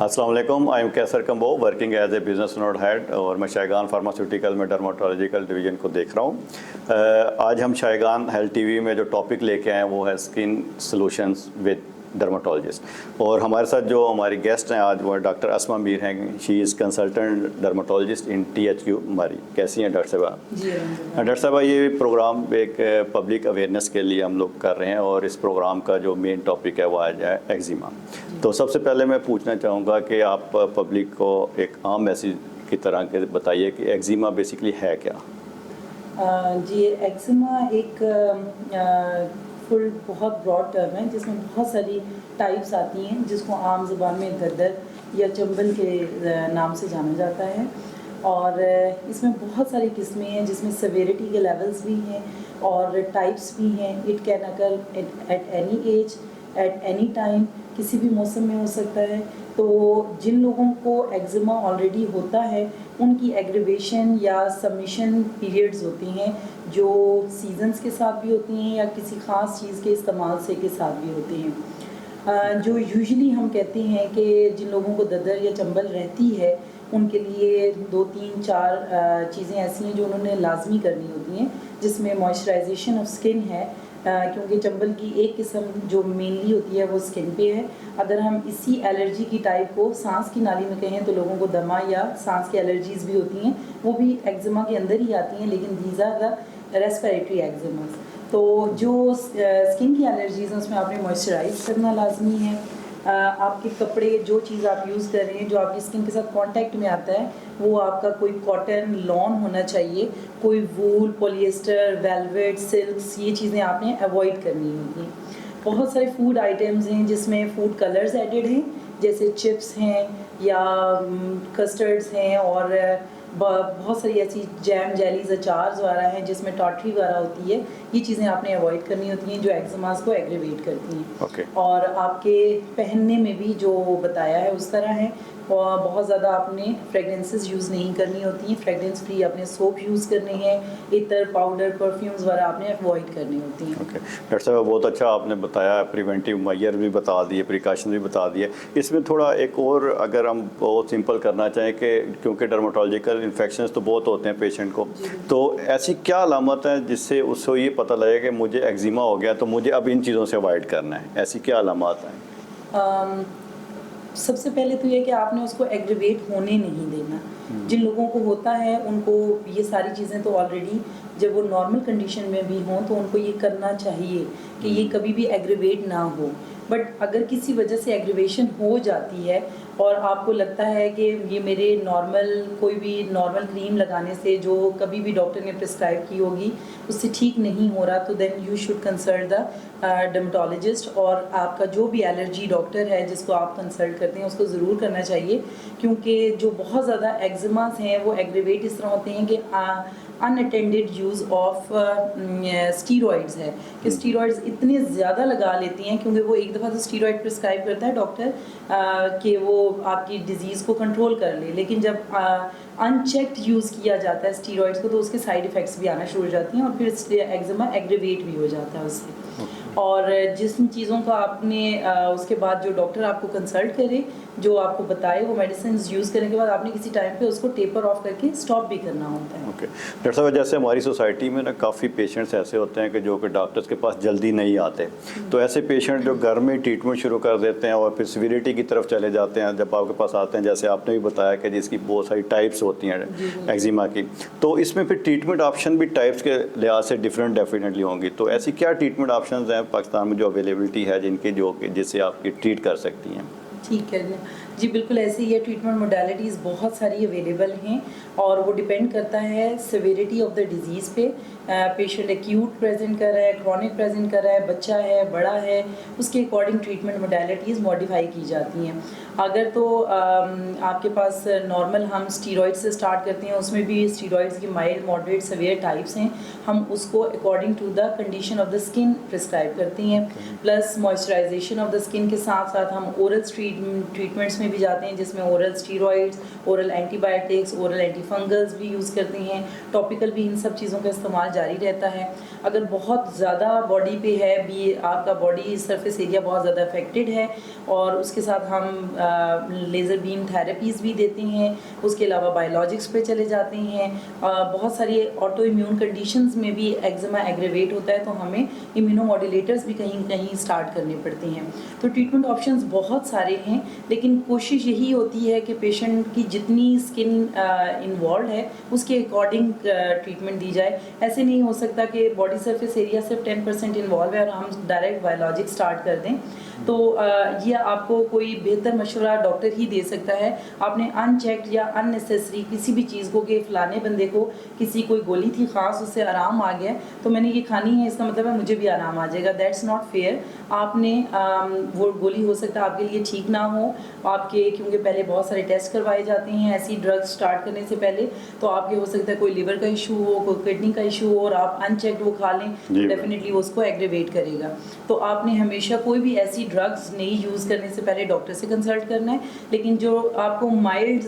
अस्सलाम वालेकुम, I am Kaiser Kamboh working as a business node head और मैं शायगान फार्मास्यूटिकल में डर्माटोलॉजिकल डिवीज़न को देख रहा हूँ। आज हम शायगान हेल्थ टीवी में जो टॉपिक लेके आए हैं वो है स्किन सॉल्यूशंस विद डर्माटोलॉजिस्ट। और हमारे साथ जो हमारी गेस्ट हैं आज वो डॉक्टर अस्मा मीर हैं। She is consultant dermatologist in THQ हमारी। कैसी हैं डॉक्टर साहबा? जी डॉक्टर साहबा, ये प्रोग्राम एक पब्लिक अवेयरनेस के लिए हम लोग कर रहे हैं और इस प्रोग्राम का जो मेन टॉपिक है वो आज है एक्जिमा। तो सबसे पहले मैं पूछना चाहूँगा कि आप पब्लिक को एक आम मैसेज की तरह के बताइए कि एक्जिमा बेसिकली है क्या? जी, एक्जिमा एक फुल बहुत ब्रॉड टर्म है जिसमें बहुत सारी टाइप्स आती हैं, जिसको आम ज़बान में गद्दर या चंबल के नाम से जाना जाता है। और इसमें बहुत सारी किस्में हैं जिसमें सेवेरिटी के लेवल्स भी हैं और टाइप्स भी हैं। It can occur at any as, at any time, किसी भी मौसम में हो सकता है। तो जिन लोगों को एक्जिमा ऑलरेडी होता है उनकी एग्रीवेशन या सबमिशन पीरियड्स होती हैं जो सीजन्स के साथ भी होती हैं या किसी ख़ास चीज़ के इस्तेमाल से के साथ भी होती हैं। जो यूजुअली हम कहते हैं कि जिन लोगों को ददर या चंबल रहती है उनके लिए 2, 3, 4 चीज़ें ऐसी हैं जो उन्होंने लाजमी करनी होती हैं, जिसमें मॉइस्चराइजेशन ऑफ स्किन है, क्योंकि चंबल की एक किस्म जो मेनली होती है वो स्किन पे है। अगर हम इसी एलर्जी की टाइप को सांस की नाली में कहें तो लोगों को दमा या सांस की एलर्जीज़ भी होती हैं, वो भी एक्जिमा के अंदर ही आती हैं, लेकिन दीज आर द रेस्पिरेटरी एक्जिमास। तो जो स्किन की एलर्जीज़ हैं उसमें आपने मॉइस्चराइज करना लाजमी है। आपके कपड़े, जो चीज़ आप यूज़ कर रहे हैं जो आपकी स्किन के साथ कांटेक्ट में आता है वो आपका कोई कॉटन, लॉन होना चाहिए, कोई वूल, पॉलिएस्टर, वेलवेट, सिल्क्स, ये चीज़ें आपने अवॉइड करनी होगी। बहुत सारे फूड आइटम्स हैं जिसमें फूड कलर्स एडेड हैं, जैसे चिप्स हैं या कस्टर्ड्स हैं और बहुत सारी ऐसी जैम, जेलीज, अचार्स वगैरह हैं जिसमें टाटरी वगैरह होती है। ये चीज़ें आपने अवॉइड करनी होती हैं जो एक्जिमास को एग्रीवेट करती हैं। और आपके पहनने में भी जो बताया है उस तरह है। और बहुत ज़्यादा आपने फ्रेगरेंसेस यूज़ नहीं करनी होती हैं, फ्रेगरेंस फ्री आपने सोप यूज़ करनी है, इतर, पाउडर, परफ्यूम्स वगैरह आपने अवॉइड करनी होती हैं। डॉक्टर साहब, बहुत अच्छा आपने बताया, प्रिवेंटिव मेजर भी बता दिए, प्रिकॉशन भी बता दिए। इसमें थोड़ा एक और अगर हम बहुत सिंपल करना चाहें कि क्योंकि डर्माटोलॉजिकल इन्फेक्शंस तो बहुत होते हैं पेशेंट को, तो ऐसी क्या अलामत है जिससे उसको ये पता लगे कि मुझे एक्जिमा हो गया तो मुझे अब इन चीज़ों से अवॉइड करना है? ऐसी क्या अलामत हैं? सबसे पहले तो ये कि आपने उसको एग्रीवेट होने नहीं देना। जिन लोगों को होता है उनको ये सारी चीज़ें तो ऑलरेडी जब वो नॉर्मल कंडीशन में भी हों तो उनको ये करना चाहिए कि ये कभी भी एग्रीवेट ना हो। बट अगर किसी वजह से एग्रीवेशन हो जाती है और आपको लगता है कि ये मेरे कोई भी नॉर्मल क्रीम लगाने से जो कभी भी डॉक्टर ने प्रिस्क्राइब की होगी उससे ठीक नहीं हो रहा, तो then you should consult the dermatologist. और आपका जो भी एलर्जी डॉक्टर है जिसको आप कंसल्ट करते हैं उसको ज़रूर करना चाहिए, क्योंकि जो बहुत ज़्यादा एक्जिमास हैं वो एग्रीवेट इस तरह होते हैं कि अनअटेंडेड यूज़ ऑफ स्टीरॉइड्स है कि स्टीरॉइड्स इतने ज़्यादा लगा लेती हैं, क्योंकि वो एक दफ़ा तो स्टीरॉइड प्रिस्क्राइब करता है डॉक्टर कि वो आपकी डिज़ीज़ को कंट्रोल कर ले, लेकिन जब अनचेक्ड यूज़ किया जाता है स्टीरॉइड्स को तो उसके साइड इफ़ेक्ट्स भी आना शुरू हो जाती हैं और फिर एक्जिमा एग्रीवेट भी हो जाता है उससे। और जिन चीज़ों का आपने उसके बाद जो डॉक्टर आपको कंसल्ट करे, जो आपको बताए, वो मेडिसिन यूज़ करने के बाद आपने किसी टाइम पे उसको टेपर ऑफ करके स्टॉप भी करना होता है। डॉक्टर साहब, जैसे हमारी सोसाइटी में ना काफ़ी पेशेंट्स ऐसे होते हैं कि जो कि डॉक्टर्स के पास जल्दी नहीं आते, तो ऐसे पेशेंट जो घर में ट्रीटमेंट शुरू कर देते हैं और फिर सीवियरिटी की तरफ चले जाते हैं, जब आपके पास आते हैं, जैसे आपने भी बताया कि जिसकी बहुत सारी टाइप्स होती हैं एक्जिमा की, तो इसमें फिर ट्रीटमेंट ऑप्शन भी टाइप्स के लिहाज से डिफरेंट डेफिनेटली होंगी। तो ऐसी क्या ट्रीटमेंट ऑप्शन हैं पाकिस्तान में जो अवेलेबिलिटी है जिससे आप ट्रीट कर सकती हैं? ठीक है जी, बिल्कुल ऐसे ही है। ट्रीटमेंट मोडालिटीज़ बहुत सारी अवेलेबल हैं और वो डिपेंड करता है सेवेरिटी ऑफ द डिज़ीज़ पे। पेशेंट एक्यूट प्रेजेंट कर रहा है, क्रॉनिक प्रेजेंट कर रहा है, बच्चा है, बड़ा है, उसके अकॉर्डिंग ट्रीटमेंट मोडालिटीज़ मॉडिफाई की जाती हैं। अगर तो आपके पास नॉर्मल हम स्टीरॉइड से स्टार्ट करते हैं, उसमें भी स्टीरॉइड्स की माइल्ड, मॉडरेट, सेवियर टाइप्स हैं। हम उसको according to the condition of the skin prescribe करते हैं। Plus moisturisation of the skin के साथ साथ हम ओरल ट्रीटमेंट्स में भी जाते हैं जिसमें oral steroids, oral antibiotics, oral antifungals भी यूज़ करते हैं, टॉपिकल भी इन सब चीज़ों का इस्तेमाल जारी रहता है। अगर बहुत ज़्यादा बॉडी पे है भी, आपका बॉडी सरफेस एरिया बहुत ज़्यादा अफेक्टेड है, और उसके साथ हम लेज़र बीम थेरेपीज़ भी देते हैं, उसके अलावा बायोलॉजिक्स पे चले जाते हैं। बहुत सारी ऑटो इम्यून कंडीशंस में भी एक्जिमा एग्रेवेट होता है, तो हमें इम्यूनोमॉड्यूलेटर्स भी कहीं कहीं स्टार्ट करने पड़ते हैं। तो ट्रीटमेंट ऑप्शंस बहुत सारे हैं, लेकिन कोशिश यही होती है कि पेशेंट की जितनी स्किन इन्वॉल्व है उसके अकॉर्डिंग ट्रीटमेंट दी जाए। ऐसे नहीं हो सकता कि बॉडी सरफेस एरिया सिर्फ 10% इन्वॉल्व है और हम डायरेक्ट बायोलॉजिक स्टार्ट कर दें। तो ये आपको कोई बेहतर मशवरा डॉक्टर ही दे सकता है। आपने अनचेक्ड या अननेसेसरी किसी भी चीज़ को, कि फ़लाने बंदे को किसी कोई गोली थी ख़ास, उससे आराम आ गया तो मैंने ये खानी है, इसका मतलब है मुझे भी आराम आ जाएगा। That's not fair. आपने वो गोली हो सकता है आपके लिए ठीक ना हो आपके, क्योंकि पहले बहुत सारे टेस्ट करवाए जाते हैं ऐसी ड्रग्स स्टार्ट करने से पहले। तो आपके हो सकता है कोई लिवर का इशू हो, कोई किडनी का इशू हो, और आप अनचेक्ड वो खा लें, डेफिनेटली वो उसको एग्रेवेट करेगा। तो आपने हमेशा कोई भी ऐसी ड्रग्स नहीं यूज़ करने से पहले डॉक्टर से कंसल्ट करना है। लेकिन जो आपको माइल्ड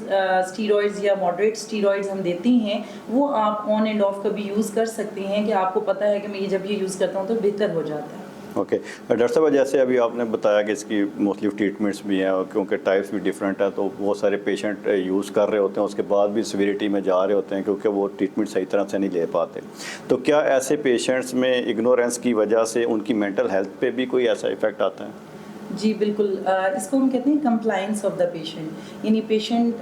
स्टीरॉइड्स या मॉडरेट स्टीरॉइड्स हम देते हैं, वो आप ऑन एंड ऑफ कभी यूज़ कर सकते हैं, कि आपको पता है कि मैं ये जब ये यूज़ करता हूँ तो बेहतर हो जाता है। ओके डॉक्टर साहब, जैसे अभी आपने बताया कि इसकी मोस्टली ट्रीटमेंट्स भी हैं, और क्योंकि टाइप्स भी डिफरेंट है, तो बहुत सारे पेशेंट यूज़ कर रहे होते हैं, उसके बाद भी सिविरिटी में जा रहे होते हैं क्योंकि वो ट्रीटमेंट सही तरह से नहीं ले पाते। तो क्या ऐसे पेशेंट्स में इग्नोरेंस की वजह से उनकी मेंटल हेल्थ पे भी कोई ऐसा इफ़ेक्ट आता है? जी बिल्कुल, इसको हम कहते हैं कंप्लाइंस ऑफ द पेशेंट, यानी पेशेंट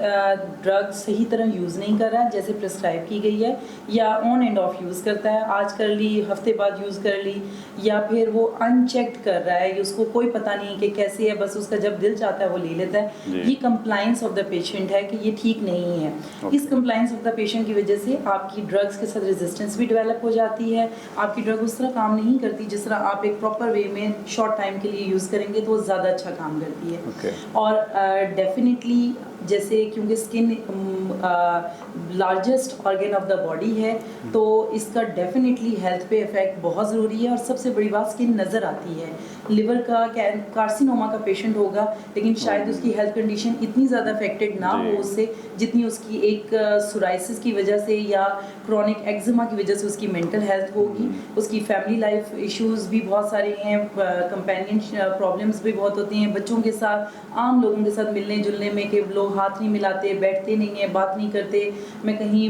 ड्रग सही तरह यूज़ नहीं कर रहा जैसे प्रिस्क्राइब की गई है, या ऑन एंड ऑफ यूज़ करता है, आज कर ली हफ्ते बाद यूज़ कर ली, या फिर वो अनचेक्ड कर रहा है, उसको कोई पता नहीं कि कैसे है, बस उसका जब दिल चाहता है वो ले लेता है। ये कंप्लाइंस ऑफ द पेशेंट है कि ये ठीक नहीं है। इस कंप्लाइंस ऑफ द पेशेंट की वजह से आपकी ड्रग्स के साथ रेजिस्टेंस भी डेवलप हो जाती है। आपकी ड्रग उस तरह काम नहीं करती जिस तरह आप एक प्रॉपर वे में शॉर्ट टाइम के लिए यूज़ करेंगे तो ज़्यादा अच्छा काम करती है। और डेफिनेटली जैसे क्योंकि skin largest organ of the body है, तो इसका डेफिनेटली हेल्थ पे इफेक्ट बहुत ज़रूरी है। और सबसे बड़ी बात, स्किन नज़र आती है। लिवर का कार्सिनोमा का पेशेंट होगा, लेकिन शायद उसकी हेल्थ कंडीशन इतनी ज़्यादा अफेक्टेड ना हो उससे, जितनी उसकी एक सोराइसिस की वजह से या क्रॉनिक एक्जिमा की वजह से उसकी मेंटल हेल्थ होगी। उसकी फैमिली लाइफ इश्यूज़ भी बहुत सारे हैं, कंपेनियन प्रॉब्लम्स भी बहुत होती हैं बच्चों के साथ, आम लोगों के साथ मिलने जुलने में, कि लोग हाथ नहीं मिलाते, बैठते नहीं हैं, बात नहीं करते। मैं कहीं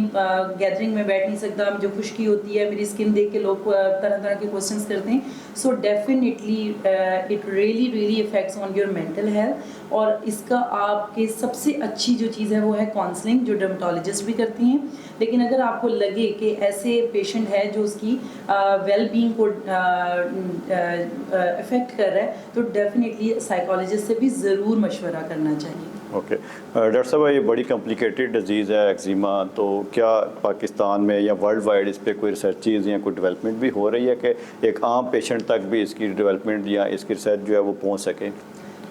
गैदरिंग में बैठ नहीं सकता, मुझे खुश्की होती है, मेरी स्किन देख के लोग तरह तरह के क्वेश्चंस करते हैं। So definitely it really effects on your mental health. और इसका आपके सबसे अच्छी जो चीज़ है वो है काउंसलिंग, जो डर्मेटोलॉजिस्ट भी करती हैं। लेकिन अगर आपको लगे कि ऐसे पेशेंट है जो उसकी वेल बीइंग को इफ़ेक्ट कर रहा है, तो डेफिनेटली साइकोलॉजिस्ट से भी ज़रूर मशवरा करना चाहिए। ओके डॉक्टर साहब, ये बड़ी कॉम्प्लिकेटेड डिजीज़ है एक्जिमा, तो क्या पाकिस्तान में या वर्ल्ड वाइड इस पर कोई रिसर्चेज या कोई डेवलपमेंट भी हो रही है कि एक आम पेशेंट तक भी इसकी डेवलपमेंट या इसकी रिसर्च जो है वो पहुंच सके?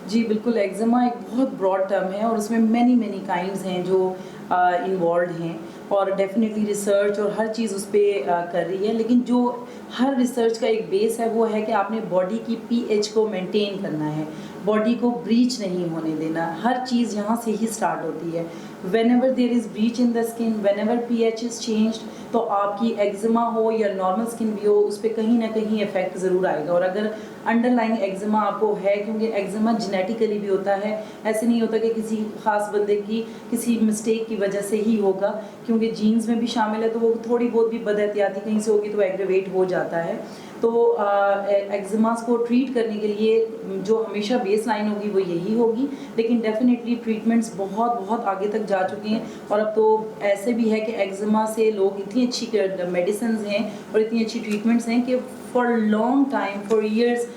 जी बिल्कुल, एक्जिमा एक बहुत ब्रॉड टर्म है और उसमें मैनी काइंड्स हैं जो इन्वॉल्व हैं, और डेफिनेटली रिसर्च और हर चीज़ उस पर कर रही है। लेकिन जो हर रिसर्च का एक बेस है वो है कि आपने बॉडी की पीएच को मेंटेन करना है, बॉडी को ब्रीच नहीं होने देना। हर चीज़ यहाँ से ही स्टार्ट होती है। whenever there is breach in the skin, whenever pH is changed, तो आपकी एक्जिमा हो या नॉर्मल स्किन भी हो, उस पर कहीं ना कहीं इफेक्ट ज़रूर आएगा। और अगर अंडरलाइंग एक्जिमा आपको है, क्योंकि एक्जिमा जेनेटिकली भी होता है, ऐसे नहीं होता कि किसी खास बंदे की किसी मिस्टेक की वजह से ही होगा, क्योंकि जीन्स में भी शामिल है, तो वो थोड़ी बहुत भी बदएहतियाती कहीं से होगी तो एग्रेवेट हो जाता है। तो एक्जिमास को ट्रीट करने के लिए जो हमेशा बेस लाइन होगी वो यही होगी। लेकिन डेफिनेटली ट्रीटमेंट्स बहुत आगे तक जा चुकी हैं, और अब तो ऐसे भी है कि एक्जिमा से लोग इतनी अच्छी मेडिसिन हैं और इतनी अच्छी ट्रीटमेंट्स हैं कि for long time, for years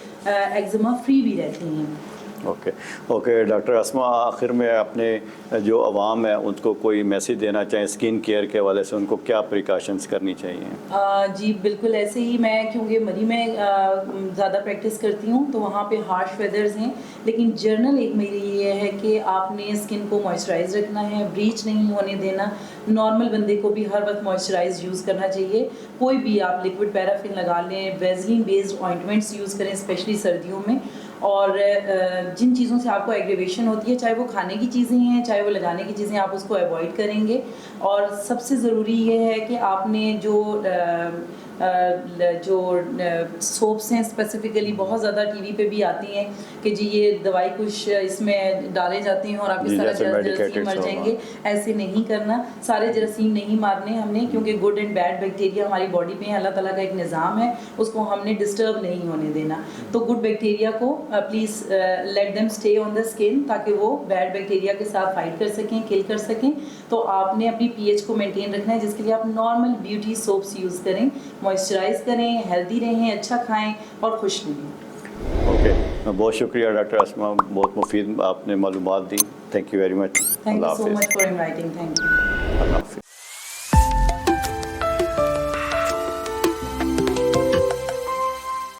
eczema free भी रहती हैं। ओके डॉक्टर अस्मा, आखिर में अपने जो अवाम है उनको कोई मैसेज देना चाहें स्किन केयर के हवाले से, उनको क्या प्रिकॉशंस करनी चाहिए? जी बिल्कुल, ऐसे ही मैं क्योंकि मरी में ज़्यादा प्रैक्टिस करती हूँ, तो वहाँ पे हार्श वेदर्स हैं, लेकिन जर्नल एक मेरी ये है कि आपने स्किन को मॉइस्चराइज रखना है, ब्लीच नहीं होने देना। नॉर्मल बंदे को भी हर वक्त मॉइस्चराइज यूज़ करना चाहिए। कोई भी आप लिक्विड पैराफिन लगा लें, वेजलिन बेस्ड ऑइंटमेंट्स यूज़ करें स्पेशली सर्दियों में। और जिन चीज़ों से आपको एग्रीवेशन होती है, चाहे वो खाने की चीज़ें हैं, चाहे वो लगाने की चीज़ें, आप उसको अवॉइड करेंगे। और सबसे ज़रूरी ये है कि आपने जो सोप्स हैं स्पेसिफिकली, बहुत ज़्यादा टीवी पे भी आती हैं कि जी ये दवाई कुछ इसमें डाले जाते हैं और आप इस तरह जरासीम मर जाएंगे। ऐसे नहीं करना, सारे जरासीम नहीं मारने हमने, क्योंकि गुड एंड बैड बैक्टीरिया हमारी बॉडी में है, अल्लाह ताला का एक निज़ाम है, उसको हमने डिस्टर्ब नहीं होने देना। तो गुड बैक्टीरिया को please let them stay on the skin, ताकि वो बैड बैक्टीरिया के साथ फाइट कर सकें, किल कर सकें। तो आपने अपनी पीएच को मेंटेन रखना है, जिसके लिए आप नॉर्मल ब्यूटी सोप्स यूज़ करें, मॉइस्चराइज करें, हेल्दी रहें, अच्छा खाएं और खुश रहें। ओके, बहुत शुक्रिया डॉक्टर अस्मा, बहुत मुफीद आपने मालूमात दी। Thank you very much. Thank you so much for inviting. Thank you. अल्लाह हाफिज़।